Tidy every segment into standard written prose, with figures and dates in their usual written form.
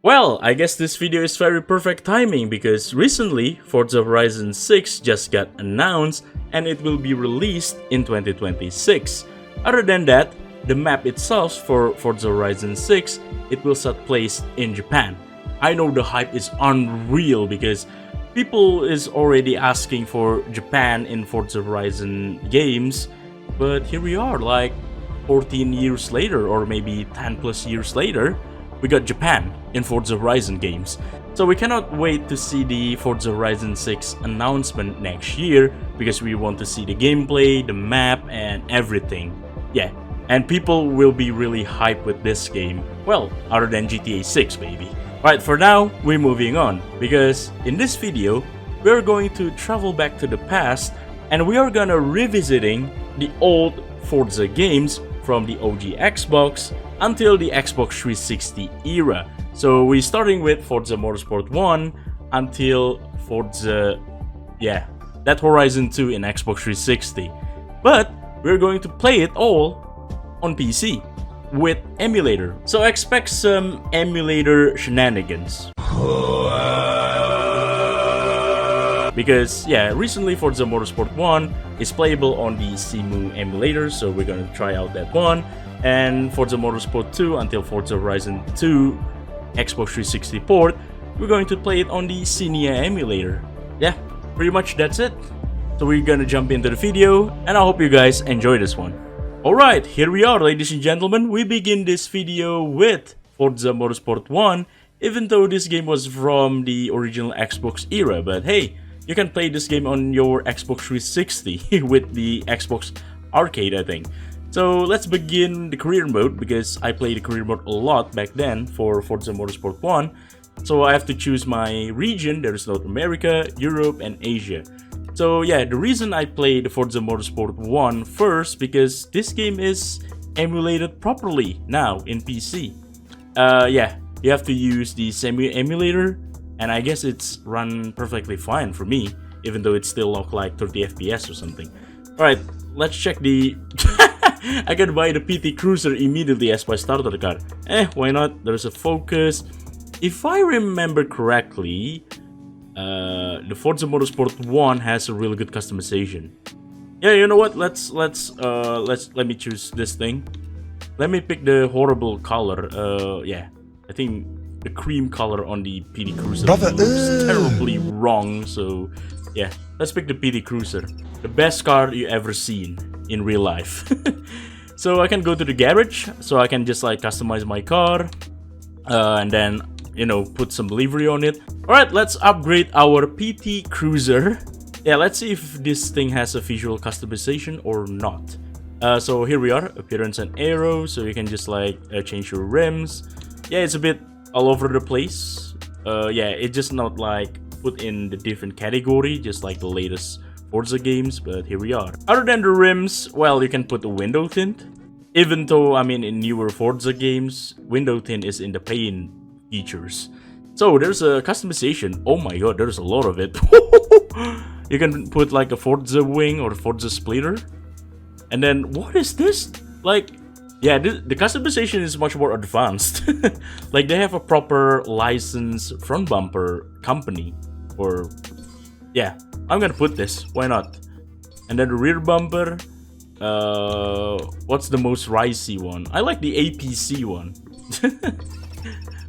Well, I guess this video is very perfect timing because recently Forza Horizon 6 just got announced and it will be released in 2026. Other than that, the map itself for Forza Horizon 6, it will set place in Japan. I know the hype is unreal because people is already asking for Japan in Forza Horizon games, but here we are like 14 years later or maybe 10 plus years later, we got Japan in Forza Horizon games. So we cannot wait to see the Forza Horizon 6 announcement next year because we want to see the gameplay, the map and everything. Yeah, and people will be really hyped with this game. Well, other than GTA 6 baby. Right, for now, we're moving on because in this video, we're going to travel back to the past and we are gonna revisiting the old Forza games from the OG Xbox until the Xbox 360 era. So we're starting with Forza Motorsport 1 until Forza, that Horizon 2 in Xbox 360. But we're going to play it all on PC with emulator. So expect some emulator shenanigans. Because recently Forza Motorsport 1 is playable on the Xemu emulator, so we're gonna try out that one. And Forza Motorsport 2 until Forza Horizon 2 Xbox 360 port, we're going to play it on the Xenia emulator. Yeah, pretty much that's it. So we're gonna jump into the video, and I hope you guys enjoy this one. Alright, here we are ladies and gentlemen. We begin this video with Forza Motorsport 1, even though this game was from the original Xbox era, but hey, you can play this game on your Xbox 360 with the Xbox Arcade, I think. So let's begin the career mode because I played the career mode a lot back then for Forza Motorsport 1. So I have to choose my region. There's North America, Europe, and Asia. So yeah, the reason I played the Forza Motorsport 1 first because this game is emulated properly now in PC. You have to use the Xemu emulator, and I guess it's run perfectly fine for me, even though it's still locked like 30 FPS or something. Alright, let's check the... I can buy the PT Cruiser immediately as my starter car. Why not? There's a Focus. If I remember correctly, the Forza Motorsport 1 has a really good customization. Yeah, you know what? Let me choose this thing. Let me pick the horrible color. I think the cream color on the PD Cruiser looks terribly wrong. So yeah, let's pick the PD Cruiser, the best car you ever seen in real life. So I can go to the garage, so I can just like customize my car, and then put some livery on it. Alright, let's upgrade our PT Cruiser. Yeah, let's see if this thing has a visual customization or not. So here we are, appearance and aero, so you can just like change your rims. Yeah, it's a bit all over the place. It's just not like put in the different category, just like the latest Forza games, but here we are. Other than the rims, well, you can put the window tint. Even though, I mean, in newer Forza games, window tint is in the paint features. So there's a customization. Oh my god, there's a lot of it. You can put like a Forza wing or Forza splitter. And then, what is this? Like, yeah, the customization is much more advanced. Like, they have a proper licensed front bumper company. Or, yeah, I'm gonna put this. Why not? And then the rear bumper. What's the most ricey one? I like the APC one.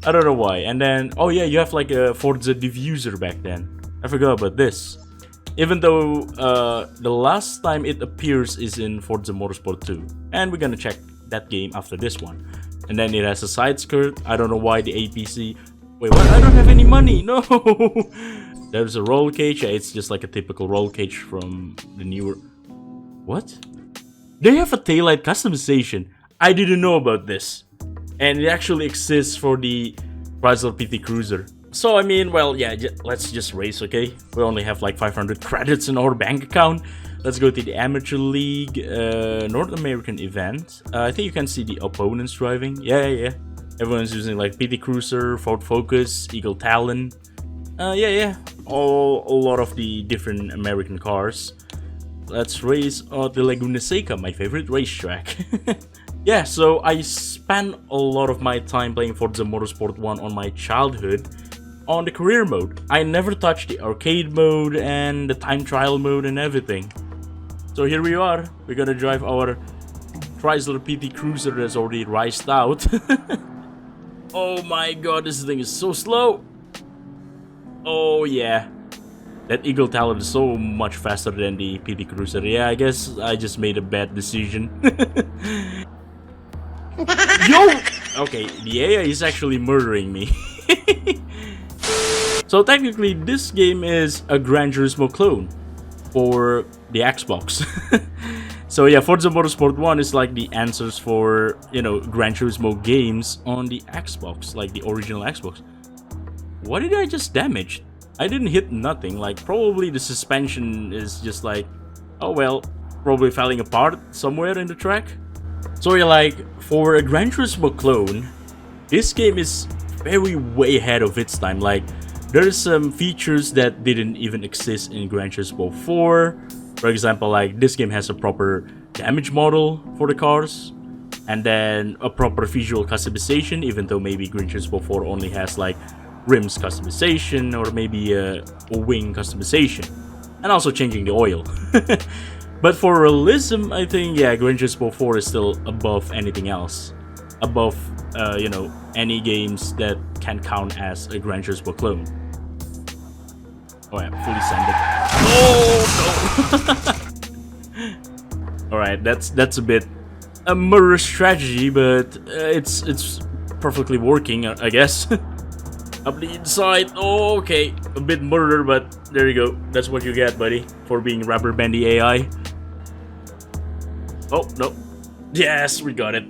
I don't know why. And then, oh yeah, you have like a Forza diffuser back then. I forgot about this. Even though the last time it appears is in Forza Motorsport 2. And we're gonna check that game after this one. And then it has a side skirt. I don't know why the APC... Wait, what? I don't have any money! No! There's a roll cage. Yeah, it's just like a typical roll cage from the newer... What? They have a taillight customization. I didn't know about this. And it actually exists for the Chrysler PT Cruiser. So I mean, well, yeah, let's just race, okay? We only have like 500 credits in our bank account. Let's go to the Amateur League, North American event. I think you can see the opponents driving. Yeah. Everyone's using like PT Cruiser, Ford Focus, Eagle Talon. A lot of the different American cars. Let's race at the Laguna Seca, my favorite racetrack. Yeah, so I spent a lot of my time playing Forza Motorsport 1 on my childhood on the career mode. I never touched the arcade mode and the time trial mode and everything. So here we are. We're gonna drive our Chrysler PT Cruiser that's already riced out. Oh my god, this thing is so slow. Oh yeah. That Eagle Talon is so much faster than the PT Cruiser. Yeah, I guess I just made a bad decision. Yo! Okay, the AI is actually murdering me. So technically, this game is a Gran Turismo clone for the Xbox. So yeah, Forza Motorsport 1 is like the answers for, you know, Gran Turismo games on the Xbox, like the original Xbox. What did I just damage? I didn't hit nothing, like probably the suspension is just like, oh well, probably falling apart somewhere in the track. So yeah, like, for a Gran Turismo clone, this game is very way ahead of its time. Like, there's some features that didn't even exist in Gran Turismo 4. For example, like, this game has a proper damage model for the cars, and then a proper visual customization, even though maybe Gran Turismo 4 only has like rims customization or maybe a wing customization, and also changing the oil. But for realism, I think, yeah, Gran Turismo 4 is still above anything else. Above, you know, any games that can count as a Gran Turismo clone. Oh yeah, fully sanded. Oh no! Alright, that's a bit a murder strategy, but it's perfectly working, I guess. Up the inside. Oh, okay. A bit murder, but there you go. That's what you get, buddy, for being rubber bandy AI. Oh, no. Yes, we got it.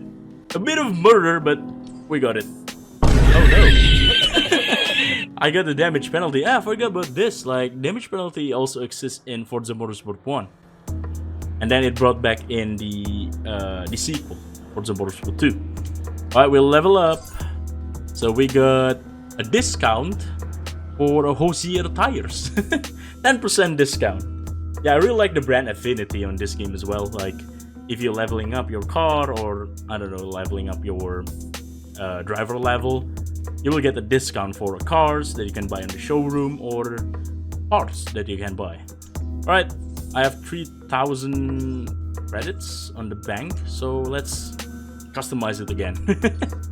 A bit of murder, but we got it. Oh, no. I got the damage penalty. Ah, I forgot about this. Like, damage penalty also exists in Forza Motorsport 1. And then it brought back in the sequel, Forza Motorsport 2. Alright, we'll level up. So we got a discount for a Hosier tires. 10% discount. Yeah, I really like the brand affinity on this game as well. Like, if you're leveling up your car, or I don't know, leveling up your driver level, you will get a discount for cars that you can buy in the showroom or parts that you can buy. Alright, I have 3,000 credits on the bank, so let's customize it again.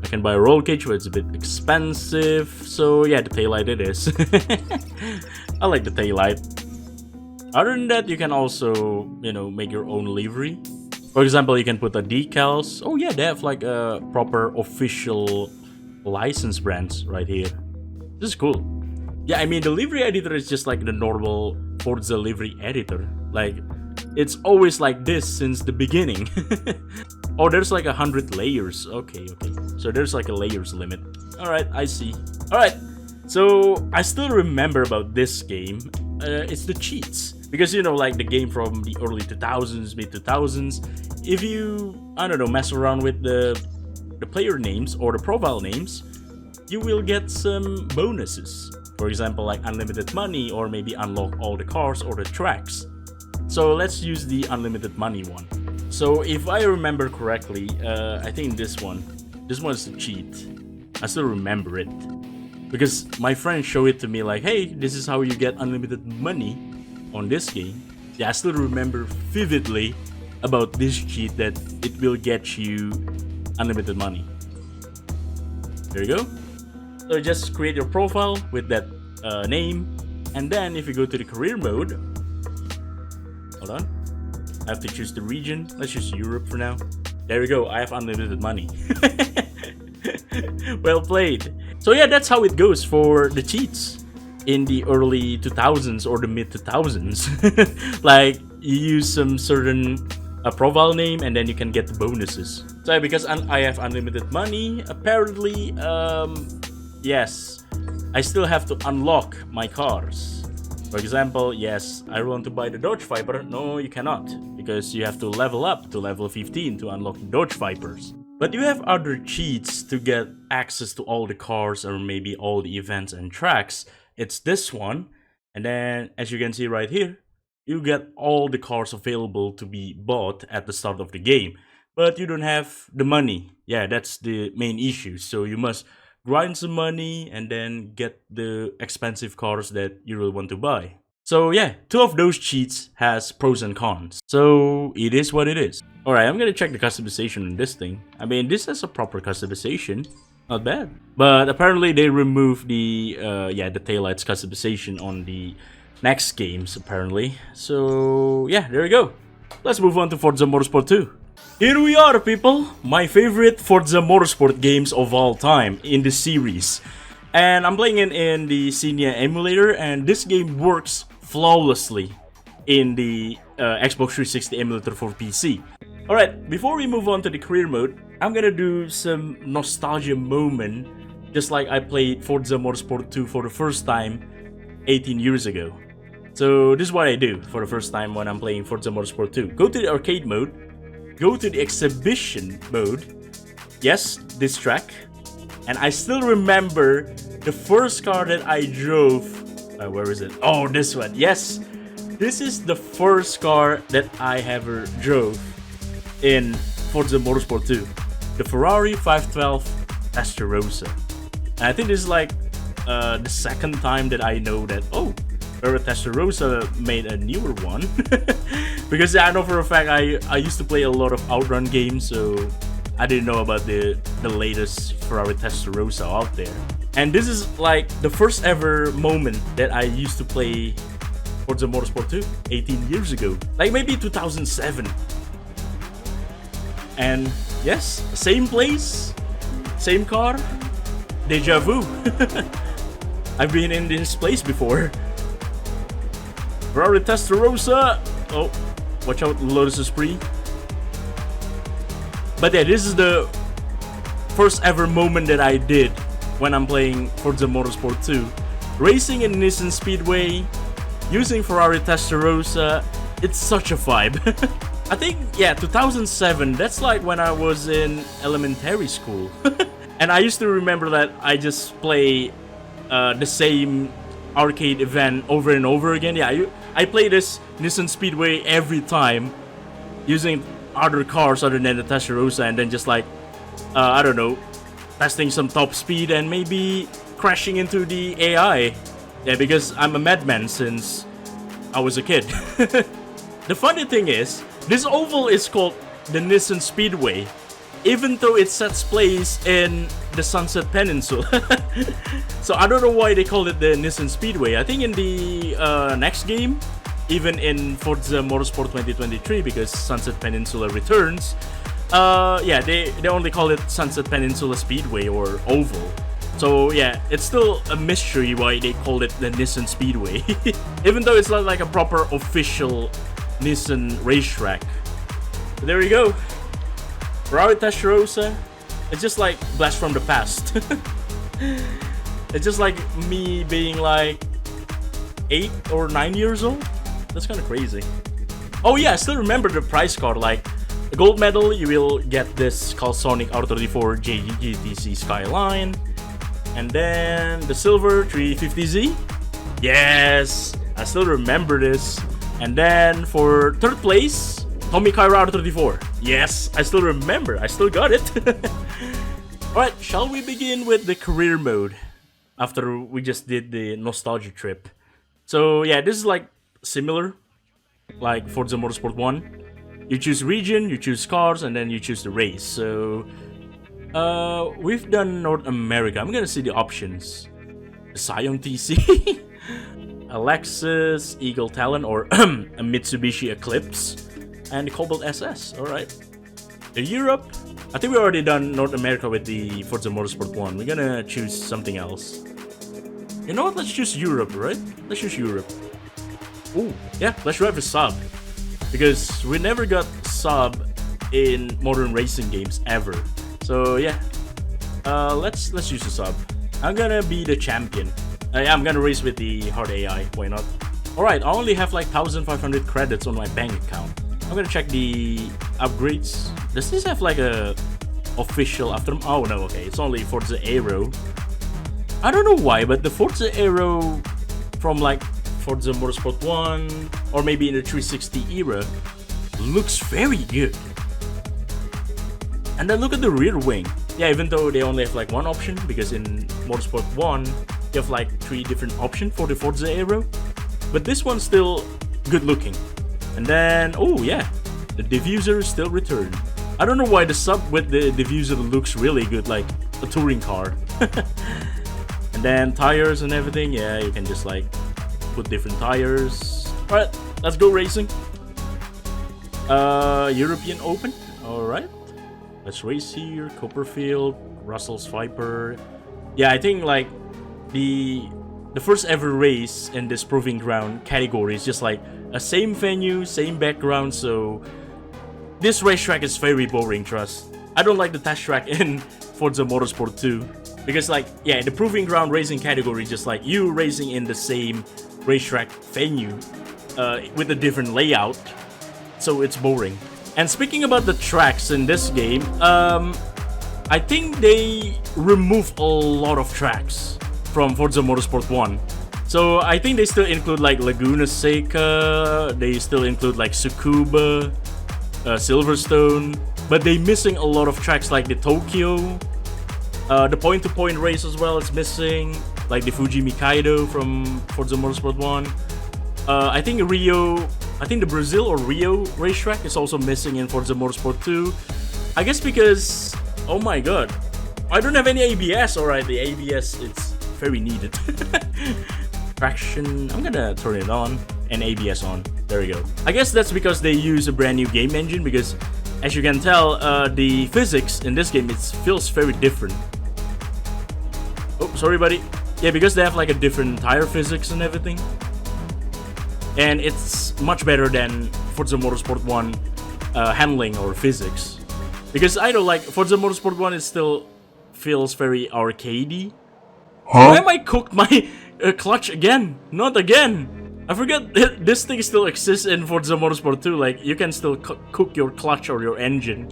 I can buy a roll cage, but it's a bit expensive, so yeah, the taillight it is. I like the taillight. Other than that, you can also, you know, make your own livery. For example, you can put the decals. Oh yeah, they have like a proper official license brands right here. This is cool. Yeah, I mean, the livery editor is just like the normal Forza livery editor. Like, it's always like this since the beginning. Oh, there's like 100 layers. Okay. So there's like a layers limit. Alright, I see. Alright, so I still remember about this game. It's the cheats. Because, you know, like the game from the early 2000s, mid 2000s, if you, I don't know, mess around with the player names or the profile names, you will get some bonuses. For example, like unlimited money, or maybe unlock all the cars or the tracks. So let's use the unlimited money one. So if I remember correctly, I think this one is the cheat. I still remember it. Because my friend showed it to me like, hey, this is how you get unlimited money on this game. Yeah, I still remember vividly about this cheat, that it will get you unlimited money. There you go. So just create your profile with that name, and then if you go to the career mode, hold on, I have to choose the region. Let's choose Europe for now. There we go, I have unlimited money. Well played. So yeah, that's how it goes for the cheats in the early 2000s or the mid 2000s. Like, you use some certain profile name and then you can get the bonuses. So because I have unlimited money, apparently, yes, I still have to unlock my cars. For example, yes, I want to buy the Dodge Viper. No, you cannot, because you have to level up to level 15 to unlock the Dodge Vipers. But you have other cheats to get access to all the cars or maybe all the events and tracks. It's this one, and then as you can see right here, you get all the cars available to be bought at the start of the game. but you don't have the money. Yeah, that's the main issue. So you must grind some money and then get the expensive cars that you really want to buy. So yeah, two of those cheats has pros and cons. So it is what it is. Alright, I'm gonna check the customization on this thing. I mean, this has a proper customization. Not bad. But apparently they removed the the taillights customization on the next games, apparently. So yeah, there we go. Let's move on to Forza Motorsport 2. Here we are, people! My favorite Forza Motorsport games of all time in the series. And I'm playing it in the Xenia emulator, and this game works flawlessly in the Xbox 360 emulator for PC. Alright, before we move on to the career mode, I'm gonna do some nostalgia moment, just like I played Forza Motorsport 2 for the first time 18 years ago. So this is what I do for the first time when I'm playing Forza Motorsport 2. Go to the arcade mode, go to the exhibition mode, yes, this track, and I still remember the first car that I drove. Where is it? Oh, this one. Yes, this is the first car that I ever drove in Forza Motorsport 2. The Ferrari 512 Testarossa. And I think this is like the second time that I know that, oh, Testarossa made a newer one. Because I know for a fact I used to play a lot of outrun games, so I didn't know about the latest Ferrari Testarossa out there. And this is like the first ever moment that I used to play Forza Motorsport 2 18 years ago. Like maybe 2007. And yes, same place, same car, deja vu. I've been in this place before. Ferrari Testarossa. Oh, watch out, Lotus Esprit. But yeah, this is the first ever moment that I did when I'm playing Forza Motorsport 2. Racing in Nissan Speedway, using Ferrari Testarossa, it's such a vibe. I think, yeah, 2007, that's like when I was in elementary school. And I used to remember that I just play the same arcade event over and over again. Yeah, I play this Nissan Speedway every time using other cars other than the Testarossa, and then just like, I don't know, testing some top speed and maybe crashing into the AI. Yeah, because I'm a madman since I was a kid. The funny thing is, this oval is called the Nissan Speedway, even though it sets place in the Sunset Peninsula. So I don't know why they call it the Nissan Speedway. I think in the next game, even in Forza Motorsport 2023, because Sunset Peninsula returns, yeah, they only call it Sunset Peninsula Speedway or Oval. So yeah, it's still a mystery why they call it the Nissan Speedway. Even though it's not like a proper official Nissan racetrack. But there we go. Ferrari Testarossa. It's just like blast from the past. It's just like me being like 8 or 9 years old. That's kind of crazy. Oh yeah, I still remember the prize card. Like the gold medal, you will get this Calsonic R34 JGTC Skyline. And then the silver 350Z. Yes, I still remember this. And then for third place, Tommy Kyra R34. Yes, I still remember. I still got it. Alright, shall we begin with the career mode? After we just did the nostalgia trip. So yeah, this is like similar like Forza Motorsport 1. You choose region, you choose cars, and then you choose the race. So we've done North America. I'm gonna see the options. The Scion TC, a Lexus Eagle Talon, or a Mitsubishi Eclipse, and the Cobalt SS. Alright. The Europe, I think we already done North America with the Forza Motorsport 1. We're gonna choose something else. You know what? Let's choose Europe, right? Let's choose Europe. Ooh, yeah, let's drive a sub. Because we never got sub in modern racing games ever. So yeah, let's use a sub. I'm gonna be the champion. I'm gonna race with the hard AI. Why not? All right, I only have like 1,500 credits on my bank account. I'm gonna check the upgrades. Does this have like a official after? Oh no, okay, it's only Forza Aero. I don't know why, but the Forza Aero from like Forza Motorsport 1 or maybe in the 360 era looks very good. And then look at the rear wing. Yeah, even though they only have like one option, because in Motorsport 1 you have like 3 different options for the Forza Aero, but this one's still good looking. And then, oh yeah, the diffuser still returned. I don't know why the sub with the diffuser looks really good, like a touring car. And then tires and everything, yeah, you can just like put different tires. Alright, let's go racing. European Open, alright. Let's race here. Copperfield, Russell's Viper. Yeah, I think like the first ever race in this proving ground category is just like a same venue, same background, so this racetrack is very boring, trust. I don't like the test track in Forza Motorsport 2. Because like, yeah, the proving ground racing category, just like you racing in the same racetrack venue with a different layout, so it's boring. And speaking about the tracks in this game, I think they removed a lot of tracks from Forza Motorsport 1. So I think they still include like Laguna Seca, they still include like Tsukuba, Silverstone, but they missing a lot of tracks like the Tokyo, the point-to-point race as well is missing, like the Fuji Mikaido from Forza Motorsport 1. I think Rio, I think the Brazil or Rio racetrack is also missing in Forza Motorsport 2. I guess because, oh my god, I don't have any ABS. Alright, the ABS, it's very needed. Traction, I'm gonna turn it on, and ABS on. There we go. I guess that's because they use a brand new game engine, because as you can tell, the physics in this game, it feels very different. Oh, sorry buddy. Yeah, because they have like a different tire physics and everything. And it's much better than Forza Motorsport 1 handling or physics. Because I don't like Forza Motorsport 1, it still feels very arcadey. Huh? Why am I cooked my clutch again? Not again! I forget this thing still exists in Forza Motorsport 2, like you can still cook your clutch or your engine.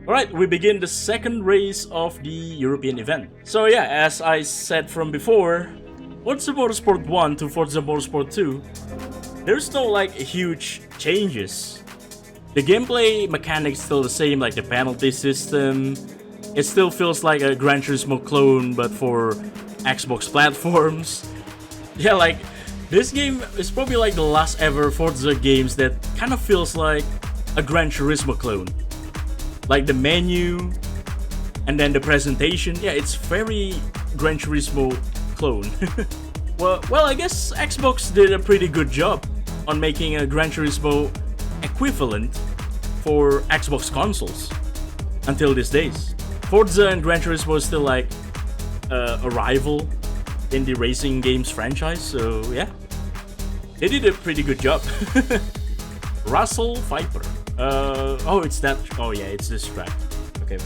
Alright, we begin the second race of the European event. So yeah, as I said from before, Forza Motorsport 1 to Forza Motorsport 2, there's no like huge changes. The gameplay mechanics still the same, like the penalty system. It still feels like a Gran Turismo clone, but for Xbox platforms. Yeah, like this game is probably like the last ever Forza games that kind of feels like a Gran Turismo clone. Like the menu and then the presentation, yeah, it's very Gran Turismo clone. Well, I guess Xbox did a pretty good job on making a Gran Turismo equivalent for Xbox consoles until these days. Forza and Gran Turismo is still like a rival in the racing games franchise, so yeah, they did a pretty good job. Russell Viper. Oh, it's that. Oh yeah, it's this track. Okay.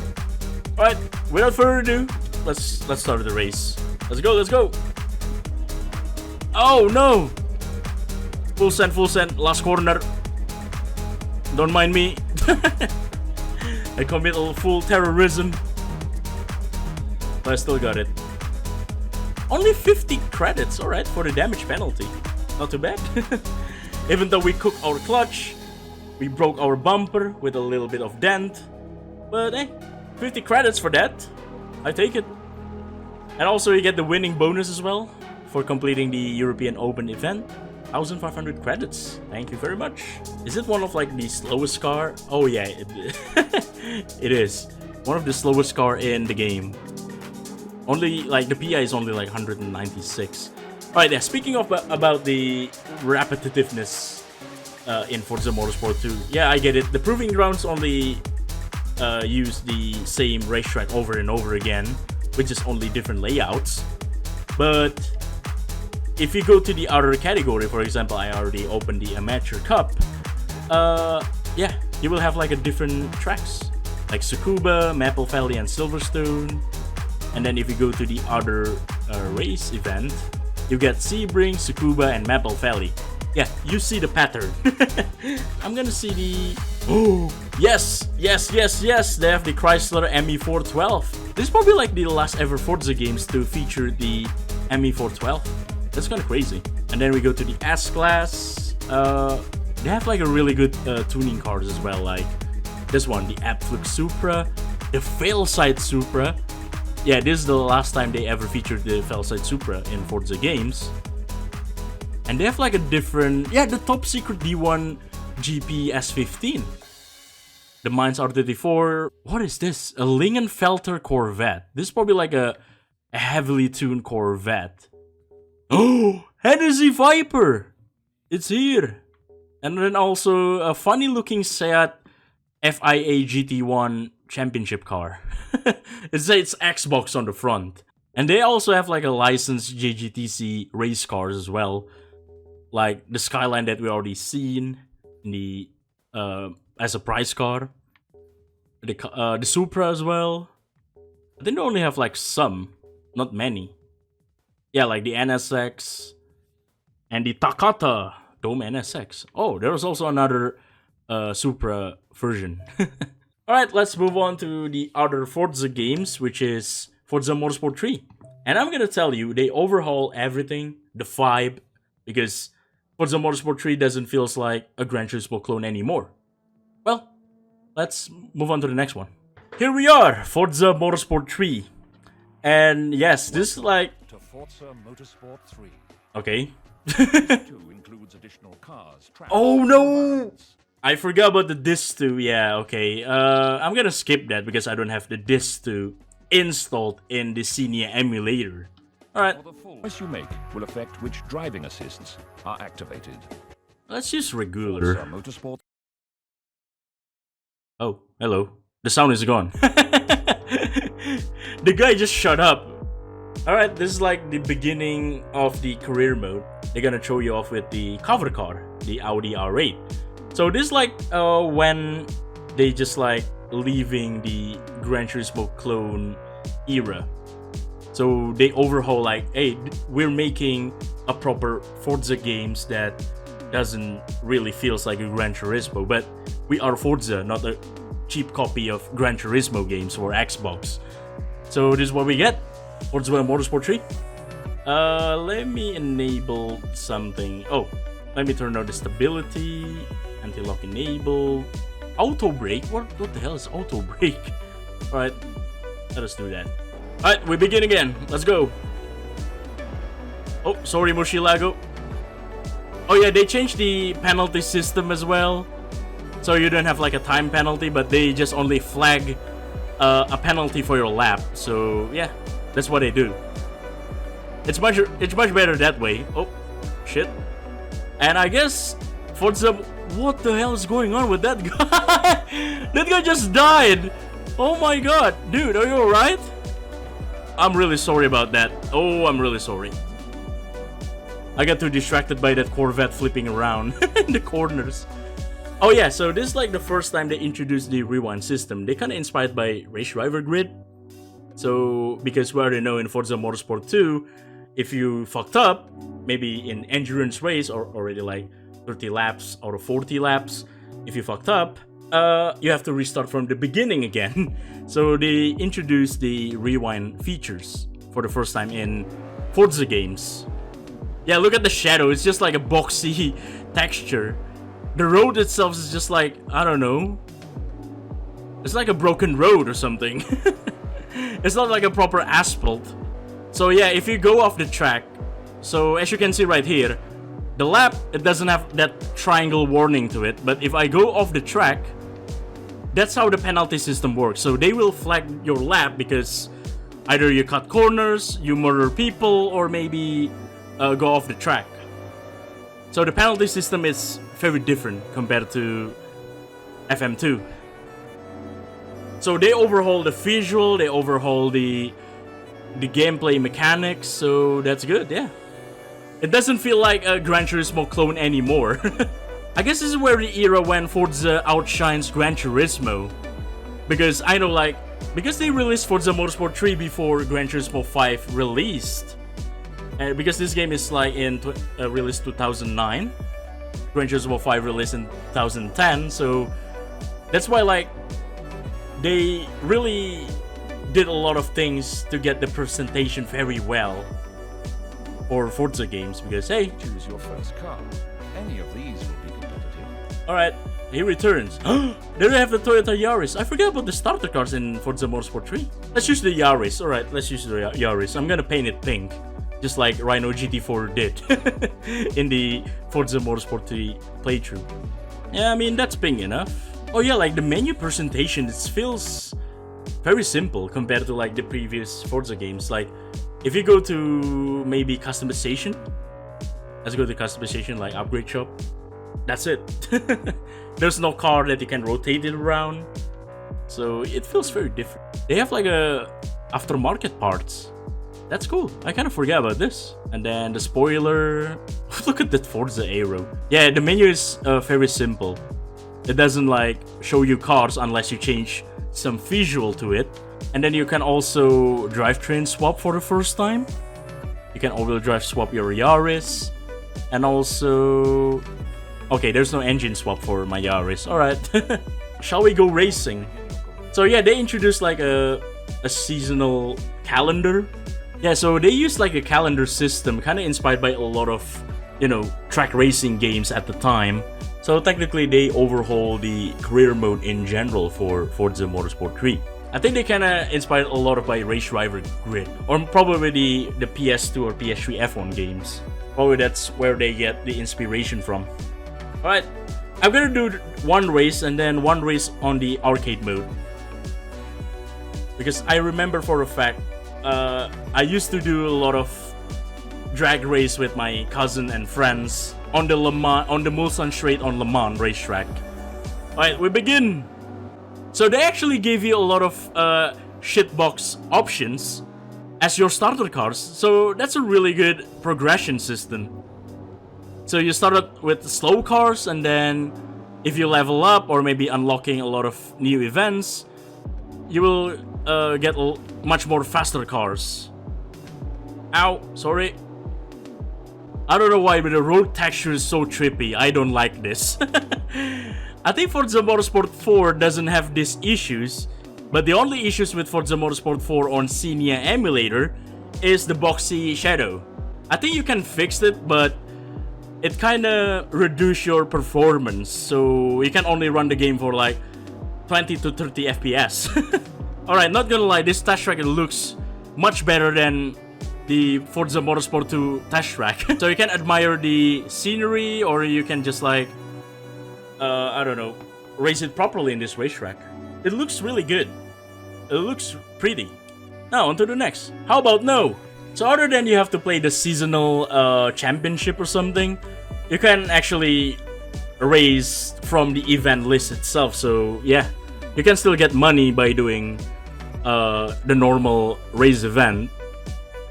Alright, without further ado, let's start the race. Let's go, let's go. Oh no! Full send, last corner. Don't mind me. I commit a full terrorism. But I still got it. Only 50 credits, alright, for the damage penalty. Not too bad. Even though we cooked our clutch, we broke our bumper with a little bit of dent. But 50 credits for that. I take it. And also you get the winning bonus as well for completing the European Open event. 1,500 credits. Thank you very much. Is it one of like the slowest car? Oh yeah, it is. One of the slowest car in the game. Only like the PI is only like 196. Alright, yeah, speaking of about the repetitiveness in Forza Motorsport 2, yeah, I get it. The proving grounds only use the same racetrack over and over again, which is only different layouts. But if you go to the other category, for example, I already opened the Amateur Cup, yeah, you will have like a different tracks, like Tsukuba, Maple Valley, and Silverstone. And then if you go to the other race event, you get Sebring, Tsukuba, and Maple Valley. Yeah, you see the pattern. I'm gonna see the... Oh, yes, yes, yes, yes, they have the Chrysler ME412. This is probably like the last ever Forza games to feature the ME412. That's kind of crazy. And then we go to the S-Class. They have like a really good tuning cars as well, like this one, the Abflux Supra. the Failside Supra. Yeah, this is the last time they ever featured the Failside Supra in Forza games. And they have like a different, yeah, the top secret D1 GP S15. The Mainz R34. What is this? A Lingenfelter Corvette. This is probably like a heavily tuned Corvette. Oh, Hennessy Viper! It's here! And then also a funny looking Seat FIA GT1 championship car. It says Xbox on the front. And they also have like a licensed JGTC race cars as well. Like the Skyline that we already seen in the as a prize car. The Supra as well. I think they only have like some, not many. Yeah, like the NSX and the Takata Dome NSX. Oh, there was also another Supra version. Alright, let's move on to the other Forza games, which is Forza Motorsport 3. And I'm gonna tell you, they overhaul everything, the vibe, because Forza Motorsport 3 doesn't feel like a Gran Turismo clone anymore. Well, let's move on to the next one. Here we are, Forza Motorsport 3. And yes, this is like... To Forza Motorsport 3. Okay. 2 includes additional cars, Oh no! I forgot about the disc 2, yeah, okay. I'm gonna skip that because I don't have the disc 2 installed in the Xenia emulator. Alright. The choice you make will affect which driving assists are activated. Let's use regular. Forza Motorsport. Oh, hello. The sound is gone. The guy just shut up. Alright, this is like the beginning of the career mode. They're gonna show you off with the cover car, the Audi R8. So this is like when they just like leaving the Gran Turismo clone era. So they overhaul like, hey, we're making a proper Forza games that doesn't really feels like a Gran Turismo, but we are Forza, not a cheap copy of Gran Turismo games for Xbox. So this is what we get, Forza Motorsport 3. Let me enable something. Oh, let me turn on the stability, anti-lock enable, auto brake. What the hell is auto brake? Alright, let us do that. Alright, we begin again. Let's go. Oh, sorry, Mushilago. Oh yeah, they changed the penalty system as well. So you don't have like a time penalty, but they just only flag a penalty for your lap. So yeah, that's what they do. It's much better that way. Oh, shit. And I guess Forza... What the hell is going on with that guy? That guy just died. Oh my god. Dude, are you alright? I'm really sorry about that. Oh, I'm really sorry. I got too distracted by that Corvette flipping around in the corners. Oh yeah, so this is like the first time they introduced the rewind system. They kind of inspired by Race Driver Grid. So, because we already know in Forza Motorsport 2, if you fucked up, maybe in endurance race or already like 30 laps out of 40 laps, if you fucked up, you have to restart from the beginning again. So they introduced the rewind features for the first time in Forza games. Yeah, look at the shadow, it's just like a boxy texture. The road itself is just like, I don't know, it's like a broken road or something. It's not like a proper asphalt. So yeah, if you go off the track, so as you can see right here, the lap, it doesn't have that triangle warning to it, but if I go off the track, that's how the penalty system works. So they will flag your lap because either you cut corners, you murder people, or maybe go off the track. So the penalty system is very different compared to FM2. So they overhaul the visual, they overhaul the gameplay mechanics, so that's good, yeah. It doesn't feel like a Gran Turismo clone anymore. I guess this is where the era when Forza outshines Gran Turismo. Because I know like, because they released Forza Motorsport 3 before Gran Turismo 5 released. And because this game is like in released 2009. Gran Turismo 5 released in 2010, so that's why like, they really did a lot of things to get the presentation very well for Forza games because hey, choose your first car. Any of these will be competitive. Alright, he returns. There we have the Toyota Yaris. I forgot about the starter cars in Forza Motorsport 3. Let's use the Yaris. Alright, let's use the Yaris. I'm gonna paint it pink, just like Rhino GT4 did in the Forza Motorsport 3 playthrough. Yeah, I mean, that's pink enough. Oh yeah, like the menu presentation, it feels very simple compared to like the previous Forza games. Like, if you go to maybe customization, let's go to customization, like upgrade shop. That's it. There's no car that you can rotate it around, so it feels very different. They have like a aftermarket parts. That's cool. I kind of forgot about this. And then the spoiler. Look at that Forza aero. Yeah, the menu is very simple. It doesn't like show you cars unless you change some visual to it. And then you can also drivetrain swap for the first time. You can all-wheel drive swap your Yaris. And also... Okay, there's no engine swap for my Yaris. Alright. Shall we go racing? So yeah, they introduced like a seasonal calendar. Yeah, so they used like a calendar system, kind of inspired by a lot of, you know, track racing games at the time. So technically they overhaul the career mode in general for Forza Motorsport 3. I think they kind of inspired a lot of by Race Driver Grid, or probably the PS2 or PS3 F1 games. Probably that's where they get the inspiration from. Alright, I'm gonna do one race and then one race on the arcade mode. Because I remember for a fact, I used to do a lot of drag race with my cousin and friends on the Mulsanne Straight on Le Mans racetrack. Alright, we begin! So they actually gave you a lot of shitbox options as your starter cars, so that's a really good progression system. So you start with slow cars, and then if you level up or maybe unlocking a lot of new events, you will get much more faster cars. Ow, sorry. I don't know why, but the road texture is so trippy. I don't like this. I think Forza Motorsport 4 doesn't have these issues, but the only issues with Forza Motorsport 4 on Xenia Emulator is the boxy shadow. I think you can fix it, but it kinda reduces your performance, so you can only run the game for like 20 to 30 FPS. Alright, not gonna lie, this test track looks much better than the Forza Motorsport 2 test track. So you can admire the scenery, or you can just like, I don't know, race it properly in this racetrack. It looks really good. It looks pretty. Now, on to the next. How about no? So other than you have to play the seasonal championship or something, you can actually race from the event list itself. So yeah, you can still get money by doing the normal race event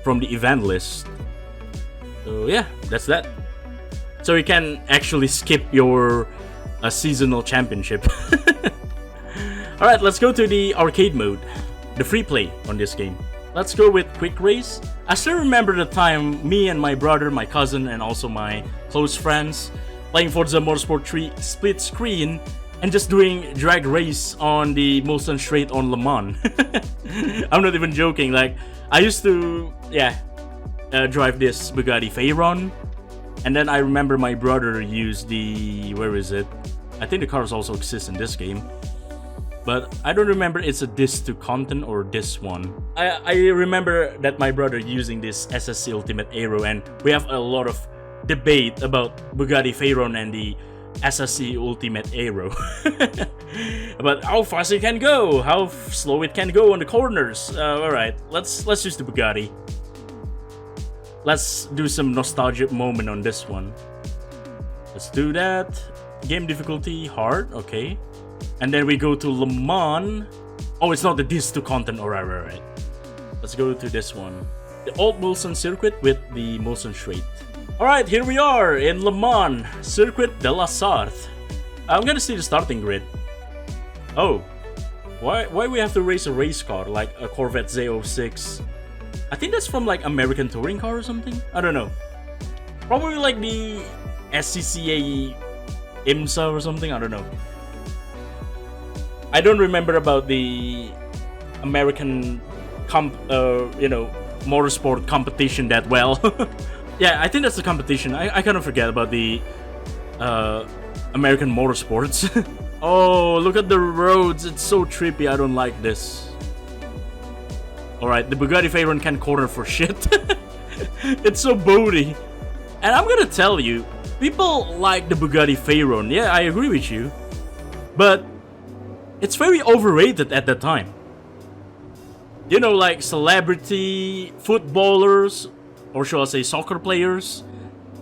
from the event list. So yeah, that's that. So you can actually skip your seasonal championship. Alright, let's go to the arcade mode, the free play on this game. Let's go with quick race. I still remember the time me and my brother, my cousin, and also my close friends playing Forza Motorsport 3 split screen and just doing drag race on the Mulsanne Straight on Le Mans. I'm not even joking. Like, I used to, drive this Bugatti Veyron, and then I remember my brother used the, where is it? I think the cars also exist in this game, but I don't remember it's a disc to content or this one. I remember that my brother using this SSC Ultimate Aero, and we have a lot of debate about Bugatti Veyron and the SSC Ultimate Aero. About how fast it can go, how slow it can go on the corners. Alright, let's use the Bugatti. Let's do some nostalgic moment on this one. Let's do that. Game difficulty hard, okay. And then we go to Le Mans. Oh, it's not the disc to content. Alright. Let's go to this one. The old Mulsanne circuit with the Mulsanne Straight. Alright, here we are in Le Mans, Circuit de la Sarthe. I'm gonna see the starting grid. Oh, why we have to race a race car like a Corvette Z06? I think that's from like American Touring Car or something. I don't know. Probably like the SCCA IMSA or something. I don't know. I don't remember about the American motorsport competition that well. Yeah, I think that's the competition. I kind of forget about the American Motorsports. Oh, look at the roads. It's so trippy. I don't like this. Alright, the Bugatti Veyron can't corner for shit. It's so boaty. And I'm gonna tell you, people like the Bugatti Veyron. Yeah, I agree with you. But it's very overrated at that time. You know, like celebrity footballers, or shall I say soccer players,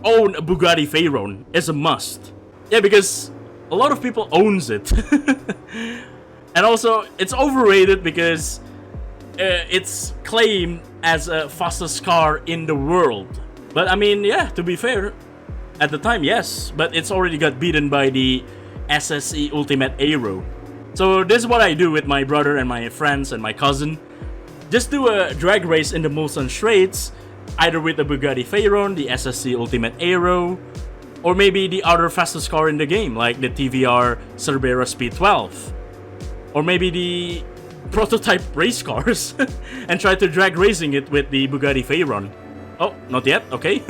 own a Bugatti Veyron is a must. Yeah, because a lot of people owns it. And also, it's overrated because it's claimed as a fastest car in the world. But I mean, yeah, to be fair, at the time, yes. But it's already got beaten by the SSE Ultimate Aero. So this is what I do with my brother and my friends and my cousin. Just do a drag race in the Mulsanne Straits, either with the Bugatti Veyron, the SSE Ultimate Aero, or maybe the other fastest car in the game, like the TVR Cerbera Speed 12. Or maybe the prototype race cars, and try to drag racing it with the Bugatti Veyron. Oh, not yet, okay.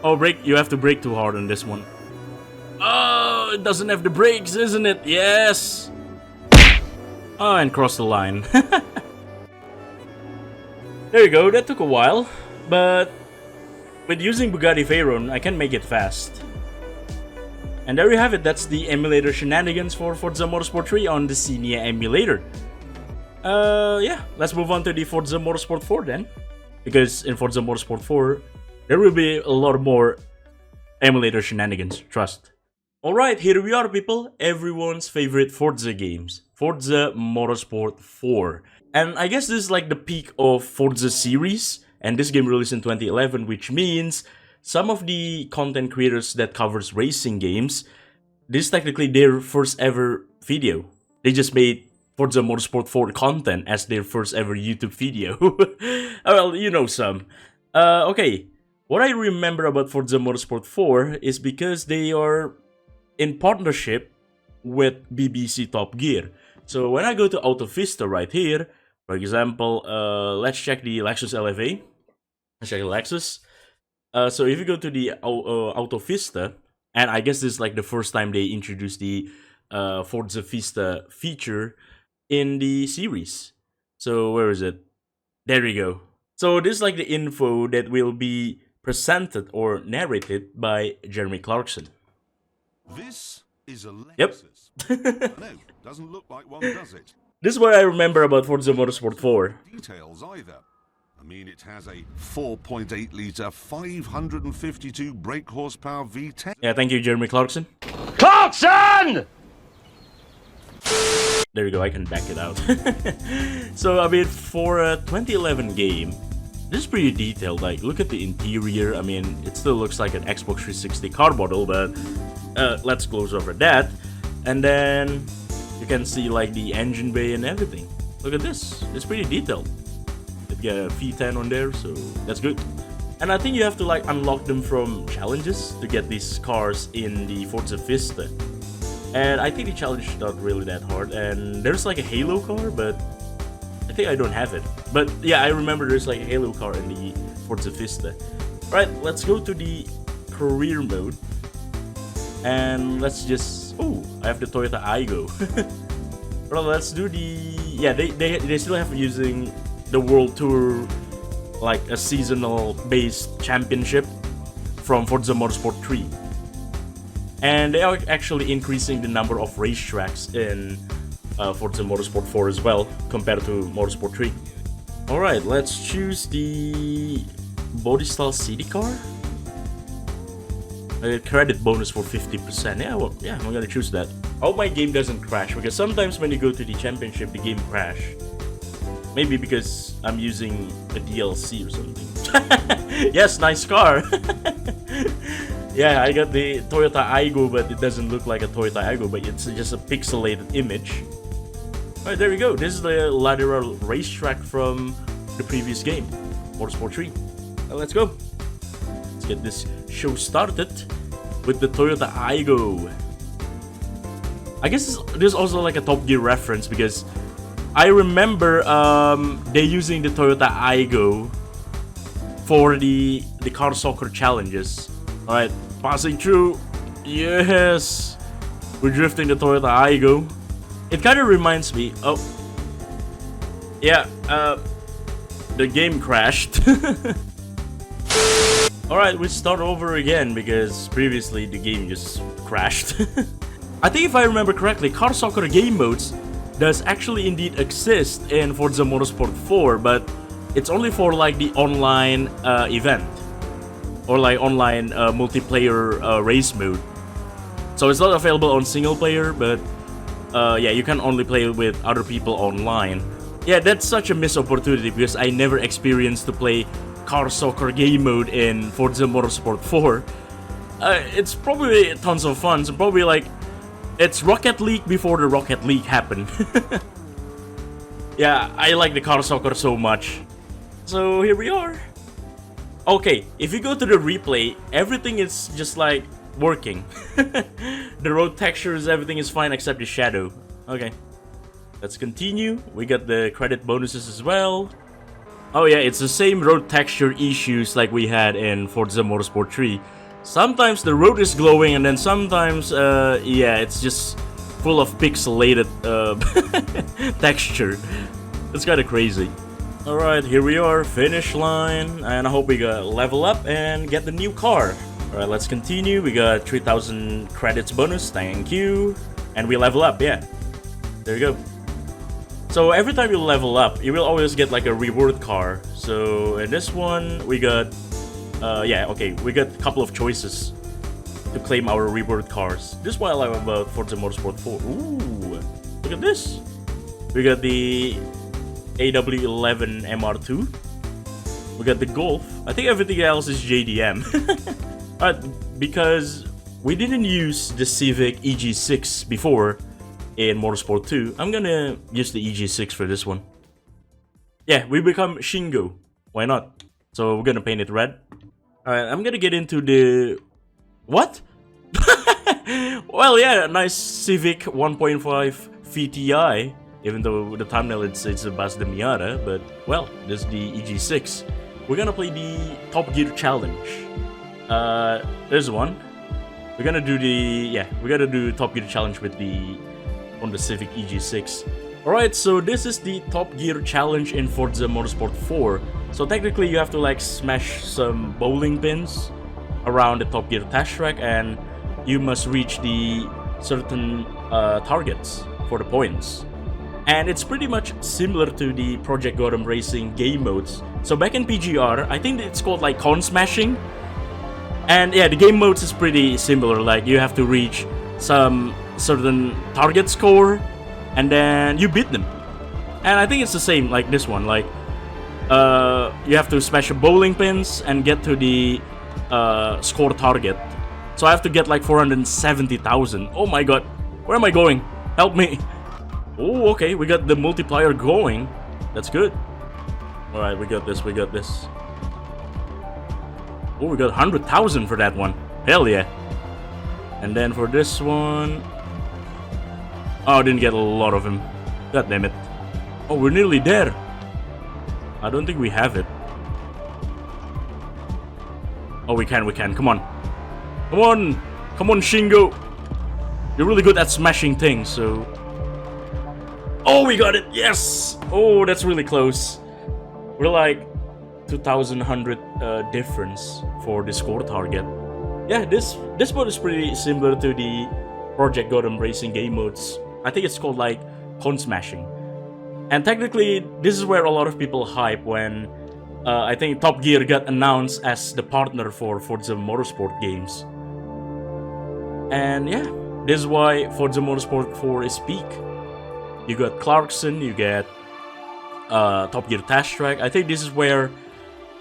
Oh, brake, you have to brake too hard on this one. Oh, it doesn't have the brakes, isn't it? Yes! Oh, and cross the line. There you go, that took a while, but with using Bugatti Veyron, I can make it fast. And there you have it, that's the emulator shenanigans for Forza Motorsport 3 on the Xenia emulator. Yeah, let's move on to the Forza Motorsport 4 then. Because in Forza Motorsport 4, there will be a lot more emulator shenanigans, trust. Alright, here we are people, everyone's favorite Forza games. Forza Motorsport 4. And I guess this is like the peak of Forza series, and this game released in 2011, which means some of the content creators that covers racing games, this is technically their first ever video. They just made Forza Motorsport 4 content as their first ever YouTube video. Well, you know some. Okay, what I remember about Forza Motorsport 4 is because they are in partnership with BBC Top Gear. So when I go to Autovista right here, for example, let's check the Lexus LFA. Let's check the Lexus. So if you go to the Autovista, and I guess this is like the first time they introduced the Forza Vista feature in the series. So where is it? There we go. So this is like the info that will be presented or narrated by Jeremy Clarkson. This is a Lexus. Yep. No, doesn't look like one, does it? This is what I remember about Forza Motorsport 4. Details either. I mean, it has a 4.8 litre, 552 brake horsepower V10. Yeah, thank you, Jeremy Clarkson. Clarkson! There you go, I can back it out. So, I mean, for a 2011 game, this is pretty detailed. Like, look at the interior. I mean, it still looks like an Xbox 360 car model, but let's close over that. And then you can see like the engine bay and everything. Look at this. It's pretty detailed. They've got a V10 on there, so that's good. And I think you have to like unlock them from challenges to get these cars in the Forza Vista. And I think the challenge is not really that hard. And there's like a Halo car, but I think I don't have it. But yeah, I remember there's like a Halo car in the Forza Vista. Right, let's go to the career mode. And let's just... Oh, I have the Toyota Aygo. Well, let's do the... Yeah, they still have using the World Tour, like a seasonal based championship from Forza Motorsport 3. And they are actually increasing the number of racetracks in Forza Motorsport 4 as well, compared to Motorsport 3. Alright, let's choose the body style city car. A credit bonus for 50%. Yeah, well, yeah, I'm gonna choose that. I hope my game doesn't crash, because sometimes when you go to the championship, the game crash. Maybe because I'm using a DLC or something. Yes, nice car. Yeah, I got the Toyota Aygo, but it doesn't look like a Toyota Aygo, but it's just a pixelated image. Alright, there we go. This is the lateral racetrack from the previous game, Motorsport 3. Let's go. Let's get this show started with the Toyota Aygo. I guess this is also like a Top Gear reference, because I remember they using the Toyota Aygo for the car soccer challenges. Alright, passing through Yes! We're drifting the Toyota Aygo. It kind of reminds me... Oh. Yeah, the game crashed. Alright, we start over again because previously the game just crashed. I think if I remember correctly, car soccer game modes does actually indeed exist in Forza Motorsport 4, but it's only for like the online event. Or like online multiplayer race mode. So it's not available on single player, but yeah, you can only play with other people online. Yeah, that's such a missed opportunity because I never experienced to play car soccer game mode in Forza Motorsport 4. It's probably tons of fun. So probably like it's Rocket League before the Rocket League happened. Yeah, I like the car soccer so much. So here we are. Okay, if you go to the replay, everything is just like working. The road textures, everything is fine except the shadow. Okay, let's continue. We got the credit bonuses as well. Oh yeah, it's the same road texture issues like we had in Forza Motorsport 3. Sometimes the road is glowing and then sometimes, yeah, it's just full of pixelated texture. It's kinda crazy. Alright, here we are, finish line, and I hope we got level up and get the new car. Alright, let's continue. We got 3000 credits bonus, thank you. And we level up, yeah. There you go. So every time you level up, you will always get like a reward car. So in this one, we got, yeah, okay, we got a couple of choices to claim our reward cars. This is what I like about Forza Motorsport 4. Ooh, look at this. We got the AW11 MR2. We got the Golf. I think everything else is JDM. Because we didn't use the Civic EG6 before in Motorsport 2, I'm gonna use the EG6 for this one. Yeah, we become Shingo. Why not? So we're gonna paint it red. Alright, I'm gonna get into the... What? Well, yeah, nice Civic 1.5 VTI. Even though the thumbnail it's a Mazda Miata, but well, this is the EG6. We're gonna play the Top Gear Challenge. There's one. We're gonna do Top Gear Challenge with the Honda Civic EG6. Alright, so this is the Top Gear Challenge in Forza Motorsport 4. So technically you have to like smash some bowling pins around the Top Gear test track and you must reach the certain targets for the points. And it's pretty much similar to the Project Gotham Racing game modes. So back in PGR, I think it's called like cone smashing. And yeah, the game modes is pretty similar, like you have to reach some certain target score and then you beat them. And I think it's the same like this one, like you have to smash bowling pins and get to the score target. So I have to get like 470,000. Oh my god, where am I going? Help me. Oh, okay, we got the multiplier going. That's good. Alright, we got this, we got this. Oh, we got 100,000 for that one. Hell yeah. And then for this one... Oh, I didn't get a lot of him. God damn it. Oh, we're nearly there. I don't think we have it. Oh, we can, come on. Come on! Come on, Shingo! You're really good at smashing things, so... Oh, we got it! Yes! Oh, that's really close. We're like 2,100 difference for the score target. Yeah, this mode is pretty similar to the Project Gotham Racing game modes. I think it's called like cone smashing. And technically, this is where a lot of people hype when I think Top Gear got announced as the partner for Forza Motorsport games. And yeah, this is why Forza Motorsport 4 is peak. You got Clarkson, you get Top Gear Test Track. I think this is where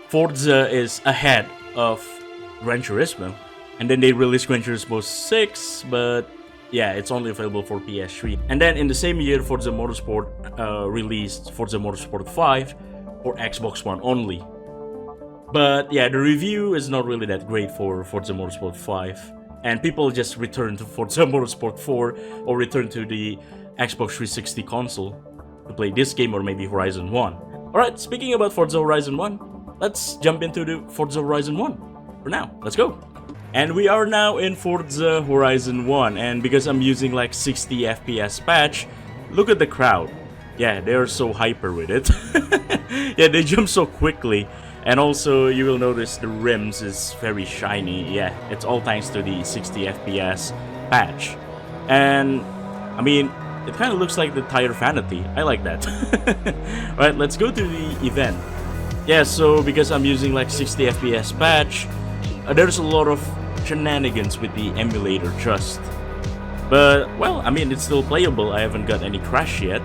Forza is ahead of Gran Turismo. And then they released Gran Turismo 6, but yeah, it's only available for PS3. And then in the same year, Forza Motorsport released Forza Motorsport 5 for Xbox One only. But yeah, the review is not really that great for Forza Motorsport 5. And people just return to Forza Motorsport 4 or return to the Xbox 360 console to play this game or maybe Horizon 1. Alright, speaking about Forza Horizon 1, let's jump into the Forza Horizon 1 for now. Let's go! And we are now in Forza Horizon 1, and because I'm using like 60 FPS patch, look at the crowd. Yeah, they're so hyper with it. Yeah, they jump so quickly. And also you will notice the rims is very shiny. Yeah, it's all thanks to the 60 FPS patch. And I mean, it kind of looks like the tire vanity. I like that. Alright, let's go to the event. Yeah, so because I'm using like 60 FPS patch, there's a lot of shenanigans with the emulator trust. But, well, I mean, it's still playable. I haven't got any crash yet.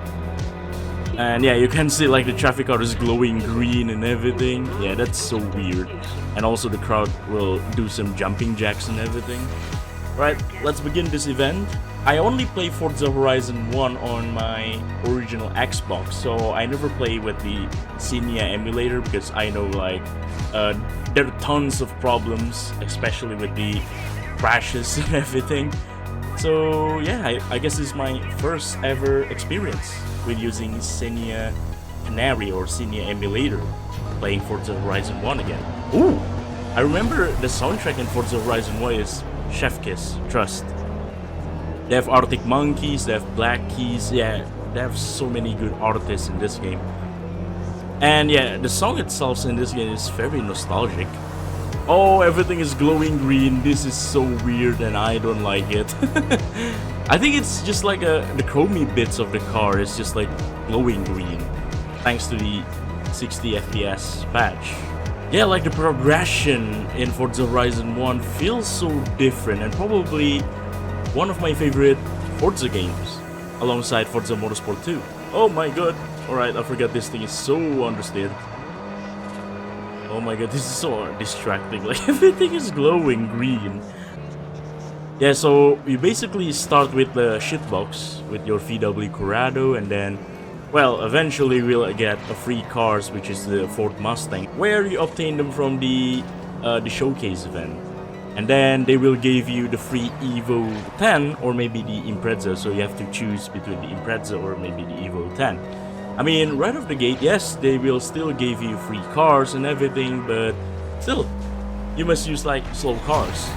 And yeah, you can see like the traffic car is glowing green and everything. Yeah, that's so weird. And also the crowd will do some jumping jacks and everything. Right, let's begin this event. I only play Forza Horizon 1 on my original Xbox, so I never play with the Xenia emulator because I know like there are tons of problems, especially with the crashes and everything. So yeah, I guess this is my first ever experience with using Xenia Canary or Xenia emulator, playing Forza Horizon 1 again. Ooh! I remember the soundtrack in Forza Horizon 1 is Chef Kiss, trust. They have Arctic Monkeys, they have Black Keys, yeah, they have so many good artists in this game. And yeah, the song itself in this game is very nostalgic. Oh, everything is glowing green, this is so weird and I don't like it. I think it's just like the chromey bits of the car is just like glowing green, thanks to the 60 FPS patch. Yeah, like the progression in Forza Horizon 1 feels so different and probably one of my favorite Forza games, alongside Forza Motorsport 2. Oh my god, alright, I forgot this thing is so understated. Oh my god, this is so distracting, like everything is glowing green. Yeah, so you basically start with the shitbox with your VW Corrado, and then, well, eventually we'll get a free cars, which is the Ford Mustang, where you obtain them from the showcase event. And then they will give you the free Evo 10 or maybe the Impreza, so you have to choose between the Impreza or maybe the Evo 10. I mean, right off the gate, yes, they will still give you free cars and everything, but still, you must use like slow cars.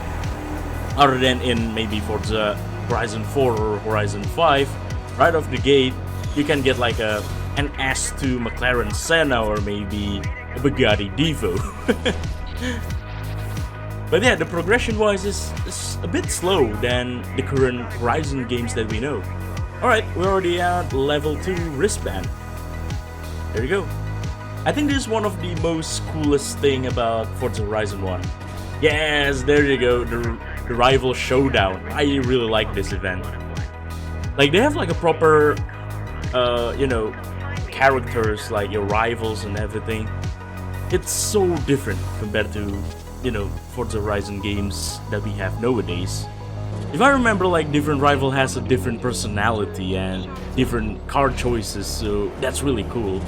Other than in maybe Forza Horizon 4 or Horizon 5, right off the gate, you can get like an S2 McLaren Senna or maybe a Bugatti Divo. But yeah, the progression-wise is a bit slow than the current Horizon games that we know. Alright, we're already at level 2 wristband. There you go. I think this is one of the most coolest thing about Forza Horizon 1. Yes, there you go, the rival showdown. I really like this event. Like, they have like a proper, you know, characters, like your rivals and everything. It's so different compared to, you know, Forza Horizon games that we have nowadays. If I remember, like, different rival has a different personality and different car choices, so that's really cool.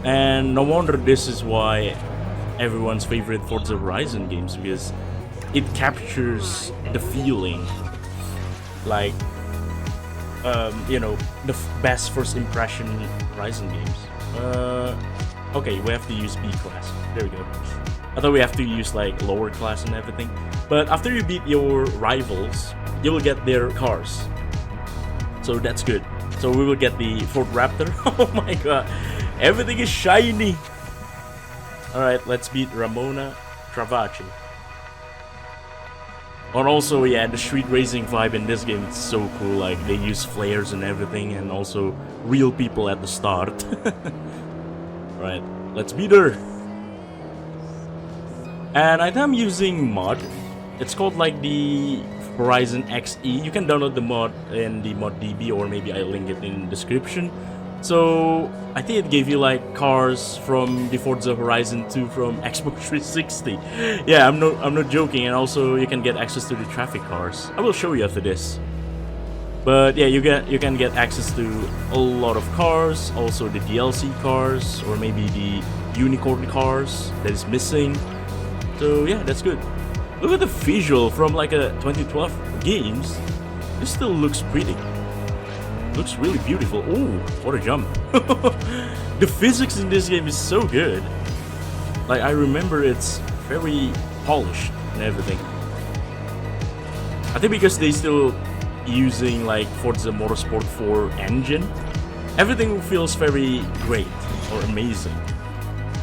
And no wonder this is why everyone's favorite Forza Horizon games, because it captures the feeling, like, you know, the best first impression Horizon games. Okay, we have to use B class. There we go. I thought we have to use like lower class and everything. But after you beat your rivals, you will get their cars. So that's good. So we will get the Ford Raptor. Oh my god. Everything is shiny. Alright, let's beat Ramona Travacci. And also, yeah, the street racing vibe in this game is so cool. Like, they use flares and everything, and also real people at the start. Right, let's beat her. And I think I'm using mod. It's called like the Horizon XE. You can download the mod in the mod DB, or maybe I'll link it in the description. So I think it gave you like cars from the Forza Horizon 2 from Xbox 360. Yeah, I'm not joking. And also you can get access to the traffic cars. I will show you after this. But yeah, you can get access to a lot of cars, also the DLC cars, or maybe the unicorn cars that is missing. So yeah, that's good. Look at the visual from like a 2012 games. This still looks pretty. Looks really beautiful. Oh, what a jump. The physics in this game is so good. Like, I remember it's very polished and everything. I think because they still using like Forza Motorsport 4 engine, everything feels very great or amazing.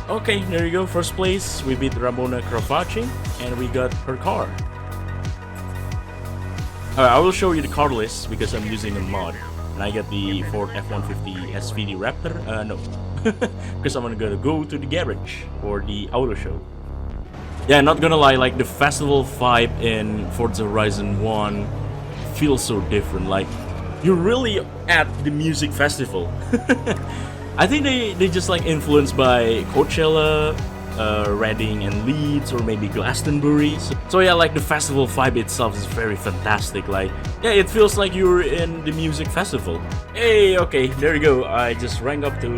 Okay, there you go. First place, we beat Ramona Cravaci, and we got her car. I will show you the car list because I'm using a mod. And I got the Ford F-150 SVD Raptor. No. Because I'm gonna go to the garage for the auto show. Yeah, not gonna lie, like the festival vibe in Forza Horizon 1 feels so different. Like, you're really at the music festival. I think they just like influenced by Coachella, Reading and Leeds, or maybe Glastonbury. So yeah, like the festival vibe itself is very fantastic. Like, yeah, it feels like you're in the music festival. Hey, okay, there you go. I just ranked up to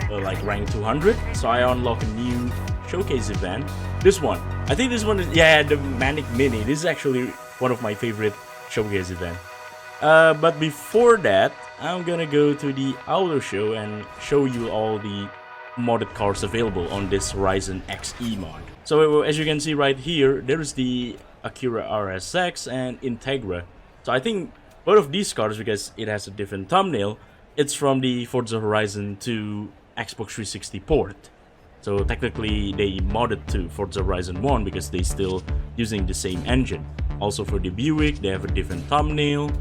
like rank 200, so I unlock a new showcase event. This one, I think this one is, yeah, the Manic Mini. This is actually one of my favorite showcase events. But before that, I'm gonna go to the auto show and show you all the modded cars available on this Horizon XE mod. So as you can see right here, there's the Acura RSX and Integra. So I think both of these cars, because it has a different thumbnail, it's from the Forza Horizon 2 Xbox 360 port. So technically they modded to Forza Horizon 1 because they still using the same engine. Also for the Buick, they have a different thumbnail.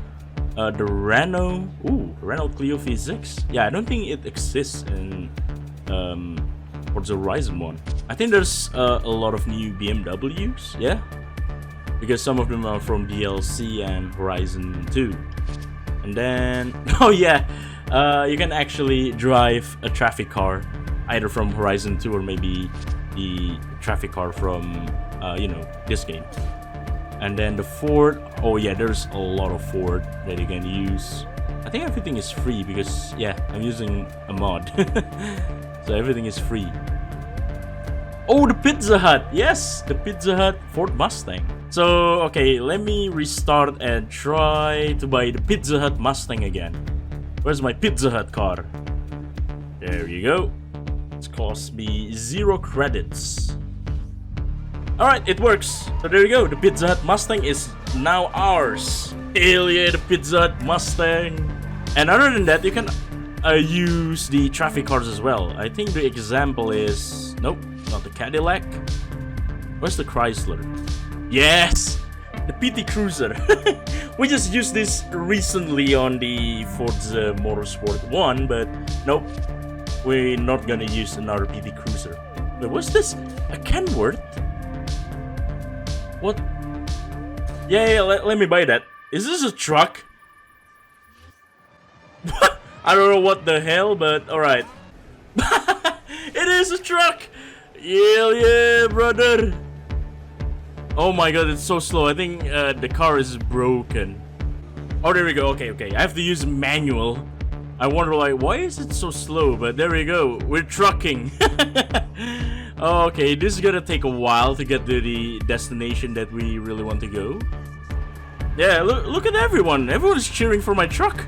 The Renault Clio V6. Yeah, I don't think it exists in Forza Horizon 1. I think there's a lot of new BMWs, yeah? Because some of them are from DLC and Horizon 2. And then, oh yeah, you can actually drive a traffic car either from Horizon 2 or maybe the traffic car from, you know, this game. And then the Ford, oh yeah, there's a lot of Ford that you can use. I think everything is free because, yeah, I'm using a mod. So everything is free. Oh, the Pizza Hut! Yes, the Pizza Hut Ford Mustang. So, okay, let me restart and try to buy the Pizza Hut Mustang again. Where's my Pizza Hut car? There you go. It's cost me 0 credits. Alright, it works. So there you go. The Pizza Hut Mustang is now ours. Hell yeah, the Pizza Hut Mustang. And other than that, you can use the traffic cars as well. I think the example is... Nope, not the Cadillac. Where's the Chrysler? Yes! The PT Cruiser. We just used this recently on the Forza Motorsport 1, but nope. We're not gonna use another PT Cruiser. Wait, what's this? A Kenworth? What? Yeah, let me buy that. Is this a truck? What? I don't know what the hell, but alright. It is a truck! Hell yeah, brother! Oh my god, it's so slow. I think the car is broken. Oh, there we go. Okay. I have to use manual. I wonder, like, why is it so slow? But there we go. We're trucking. Okay, this is gonna take a while to get to the destination that we really want to go. Yeah, look at everyone. Everyone's cheering for my truck.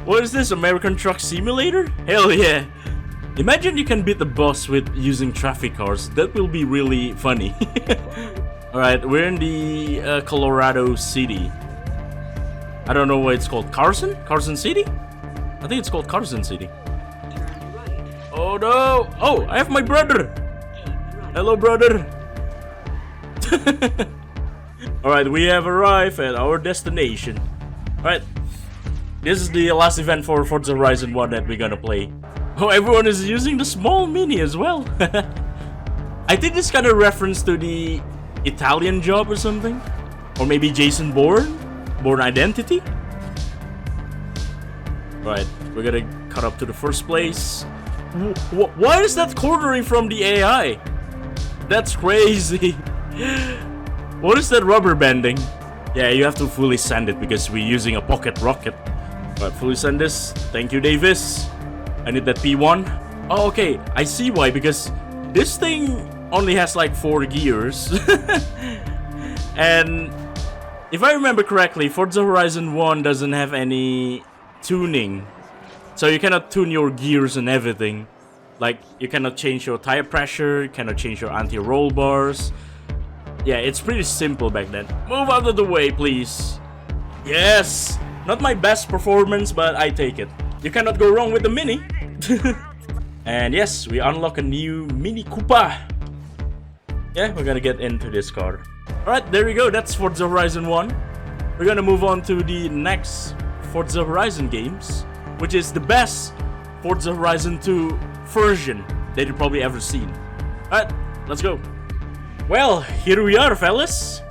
What is this, American Truck Simulator? Hell yeah. Imagine you can beat the boss with using traffic cars. That will be really funny. Alright, we're in the Colorado City. I don't know what it's called. Carson? Carson City? I think it's called Carson City. Oh no! Oh, I have my brother! Hello, brother! Alright, we have arrived at our destination. Alright, this is the last event for Forza Horizon 1 that we're gonna play. Oh, everyone is using the small mini as well. I think this kind of reference to the Italian Job or something. Or maybe Jason Bourne? Bourne Identity? Right, we're gonna cut up to the first place. Why is that cornering from the AI? That's crazy. What is that rubber banding? Yeah, you have to fully sand it because we're using a pocket rocket. Right, fully sand this. Thank you, Davis. I need that P1. Oh, okay. I see why, because this thing only has like 4 gears. And if I remember correctly, Forza Horizon 1 doesn't have any tuning. So you cannot tune your gears and everything. Like, you cannot change your tire pressure, you cannot change your anti-roll bars. yeah, it's pretty simple back then. Move out of the way, please. Yes! Not my best performance, but I take it. You cannot go wrong with the Mini. And yes, we unlock a new Mini Cooper. Yeah, we're gonna get into this car. Alright, there we go. That's Forza Horizon 1. We're gonna move on to the next Forza Horizon games, which is the best Forza Horizon 2 version that you've probably ever seen. Alright, let's go. Well, here we are, fellas.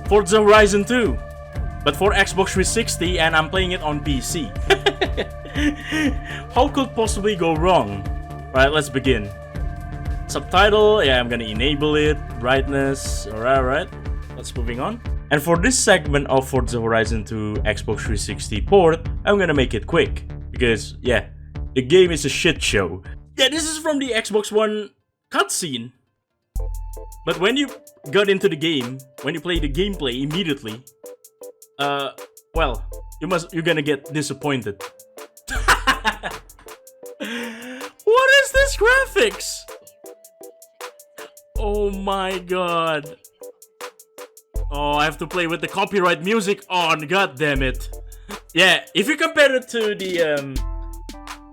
Forza Horizon 2. But for Xbox 360, and I'm playing it on PC. How could possibly go wrong? Alright, let's begin. Subtitle, yeah, I'm gonna enable it. Brightness, alright. Let's moving on. And for this segment of Forza Horizon 2 Xbox 360 port, I'm gonna make it quick. Because, yeah, the game is a shit show. Yeah, this is from the Xbox One cutscene. But when you got into the game, when you play the gameplay immediately, well, you're gonna get disappointed. What is this graphics? Oh my god. Oh, I have to play with the copyright music on, god damn it. Yeah, if you compare it to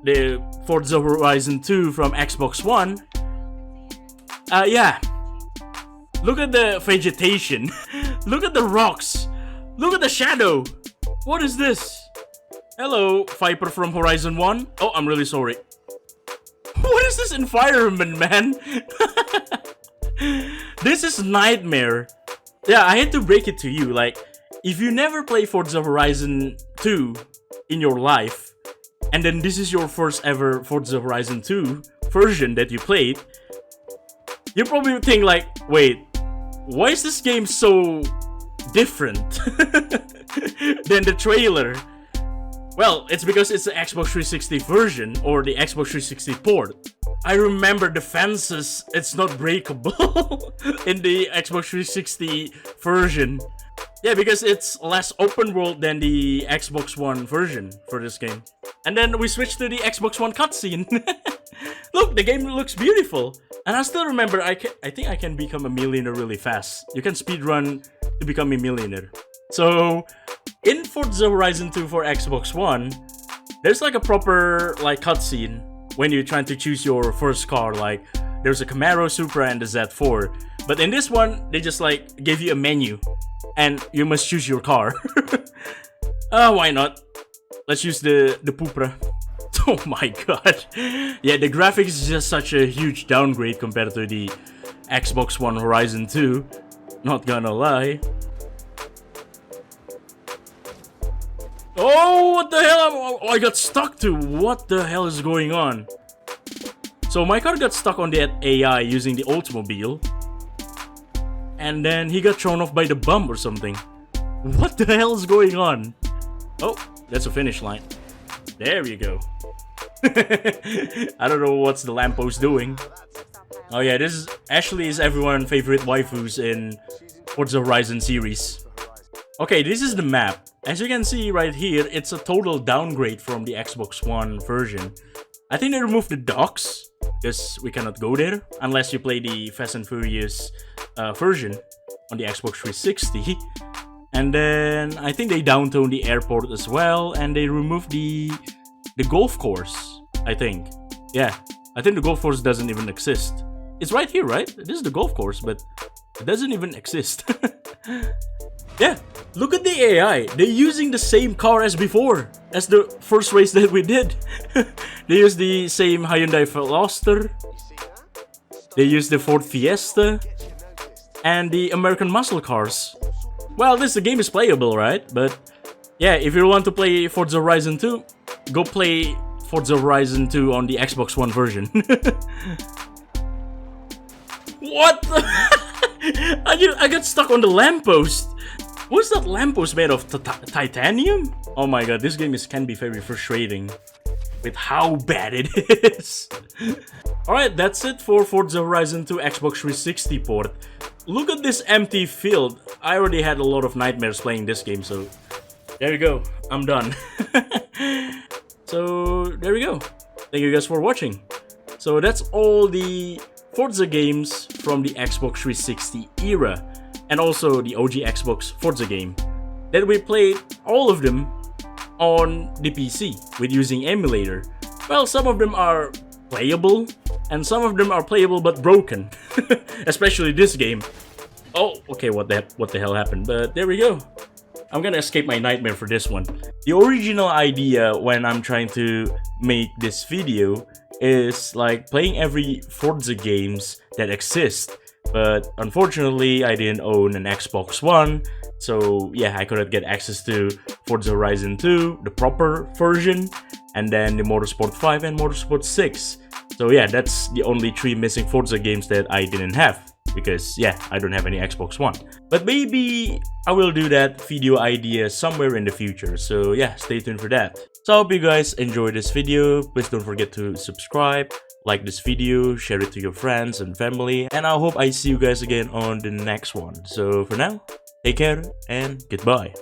the Forza Horizon 2 from Xbox One, yeah. Look at the vegetation. Look at the rocks. Look at the shadow. What is this? Hello, Viper from Horizon 1. Oh, I'm really sorry. What is this environment, man? This is nightmare. Yeah, I had to break it to you. Like, if you never play Forza Horizon 2 in your life, and then this is your first ever Forza Horizon 2 version that you played, you probably would think like, wait, why is this game so different than the trailer? Well, it's because it's the Xbox 360 version, or the Xbox 360 port. I remember the fences, it's not breakable in the Xbox 360 version. Yeah, because it's less open world than the Xbox One version for this game. And then we switched to the Xbox One cutscene. Look, the game looks beautiful. And I still remember, I think I can become a millionaire really fast. You can speedrun to become a millionaire. So, in Forza Horizon 2 for Xbox One, there's like a proper like cutscene when you're trying to choose your first car. Like, there's a Camaro, Supra, and the Z4. But in this one, they just like gave you a menu, and you must choose your car. Why not? Let's use the Supra. Oh my god. Yeah, the graphics is just such a huge downgrade compared to the Xbox One Horizon 2. Not gonna lie. Oh, what the hell? I got stuck to. What the hell is going on? So my car got stuck on that AI using the Oldsmobile. And then he got thrown off by the bump or something. What the hell is going on? Oh, that's a finish line. There you go. I don't know what's the lamppost doing. Oh yeah, this is Ashley is everyone's favorite waifus in Forza Horizon series. Okay, this is the map. As you can see right here, it's a total downgrade from the Xbox One version. I think they removed the docks, because we cannot go there unless you play the Fast and Furious version on the Xbox 360. And then I think they downtoned the airport as well, and they removed the golf course, I think. Yeah, I think the golf course doesn't even exist. It's right here, right? This is the golf course, but it doesn't even exist. Yeah, look at the AI. They're using the same car as before, as the first race that we did. They use the same Hyundai Veloster. They use the Ford Fiesta and the American muscle cars. Well, the game is playable, right? But yeah, if you want to play Forza Horizon 2, go play Forza Horizon 2 on the Xbox One version. What? I got stuck on the lamppost. What's that lamppost made of? Titanium? Oh my god, this game can be very frustrating with how bad it is. Alright, that's it for Forza Horizon 2 Xbox 360 port. Look at this empty field. I already had a lot of nightmares playing this game, so there you go. I'm done. So there we go. Thank you guys for watching. So that's all the Forza games from the Xbox 360 era, and also the OG Xbox Forza game, that we played all of them on the PC with using emulator. Well, some of them are playable, and some of them are playable but broken. Especially this game. Oh, okay, what the hell happened? But there we go. I'm gonna escape my nightmare for this one. The original idea when I'm trying to make this video is like playing every Forza games that exist. But unfortunately, I didn't own an Xbox One, so yeah, I couldn't get access to Forza Horizon 2, the proper version, and then the Motorsport 5 and Motorsport 6. So yeah, that's the only 3 missing Forza games that I didn't have, because yeah, I don't have any Xbox One. But maybe I will do that video idea somewhere in the future, so yeah, stay tuned for that. So I hope you guys enjoyed this video. Please don't forget to subscribe, like this video, share it to your friends and family, and I hope I see you guys again on the next one. So for now, take care and goodbye.